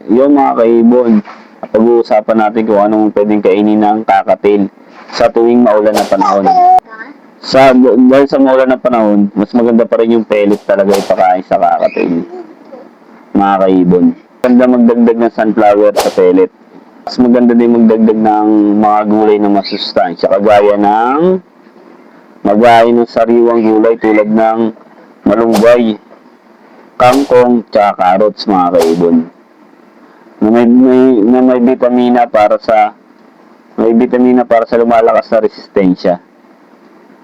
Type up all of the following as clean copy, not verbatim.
yung mga kaibon, pag-uusapan natin kung anong pwedeng kainin ng kakatil sa tuwing maulan na panahon. Dahil sa maulan na panahon, mas maganda pa rin yung pellet talaga ipakain sa kakatil, mga kaibon. Maganda magdagdag ng sunflower sa pellet. Mas maganda din magdagdag ng mga gulay na masustansya, kagaya ng sariwang gulay tulad ng malunggay, kangkong, tsaka carrots, mga kaibon. Na may vitamina para sa lumalakas na resistensya.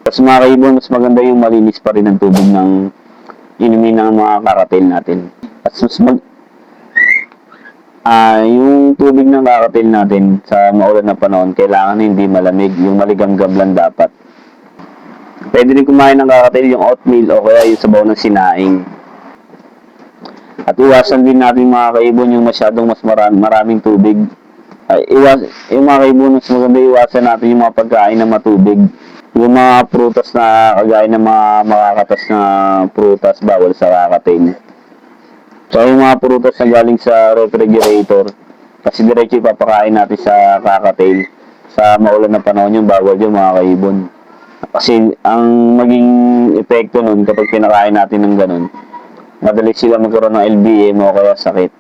Tapos mga kaibon, mas maganda yung malinis pa rin ang tubig ng inumin ng mga kakatil natin. At yung tubig ng kakatil natin sa maulan na panahon, kailangan hindi malamig, yung maligamgam lang dapat. Pwede rin kumain ng kakatil yung oatmeal o kaya yung sabaw ng sinaing. At iwasan din natin mga kaibon yung masyadong mas maraming tubig. Yung mga kaibon, mas maganda iwasan natin yung mga pagkain na matubig. Yung mga prutas na kagaya ng mga makakatas na prutas, bawal sa kakatil. So yung mga prutas na galing sa refrigerator, kasi diretso ipapakain natin sa kakatil. Sa maulan na panahon yung bawal yung mga kaibon. Kasi ang maging epekto nun kapag pinakain natin ng ganun, madali sila magkaroon ng LBM o kaya sakit.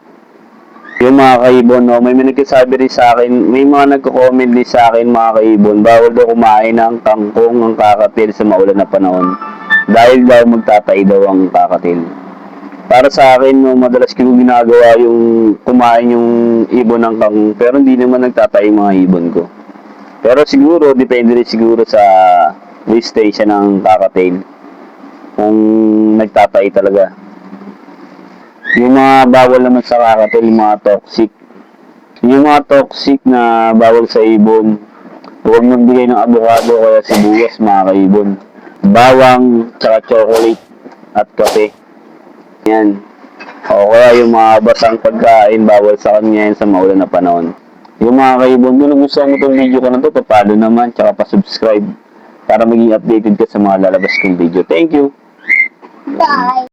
Yung mga kaibon, no, may nagsasabi rin sa akin, may mga nagko-comment din sa akin mga kaibon, bawal daw kumain ng kangkong ang kakatil sa maulan na panahon. Dahil daw magtatay daw ang kakatil. Para sa akin, no, madalas ko ginagawa yung kumain yung ibon ng kangkong, pero hindi naman nagtatay yung mga ibon ko. Pero siguro, depende rin siguro sa listation ng kakatil. Kung nagtatay talaga. Yung mga bawal naman sa kakatil, yung mga toxic. Yung mga toxic na bawal sa ibon, huwag magbigay ng avocado kaya sibuyas, mga kaibon. Bawang, tsaka chocolate at kape. Yan. O kaya yung mga basang pagkain, bawal sa kanya yan sa maulan na panahon. Yung mga kaibon, kung nagustuhan mo itong video ko na ito, papalo naman, tsaka pa-subscribe para maging updated ka sa mga lalabas kong video. Thank you! Bye!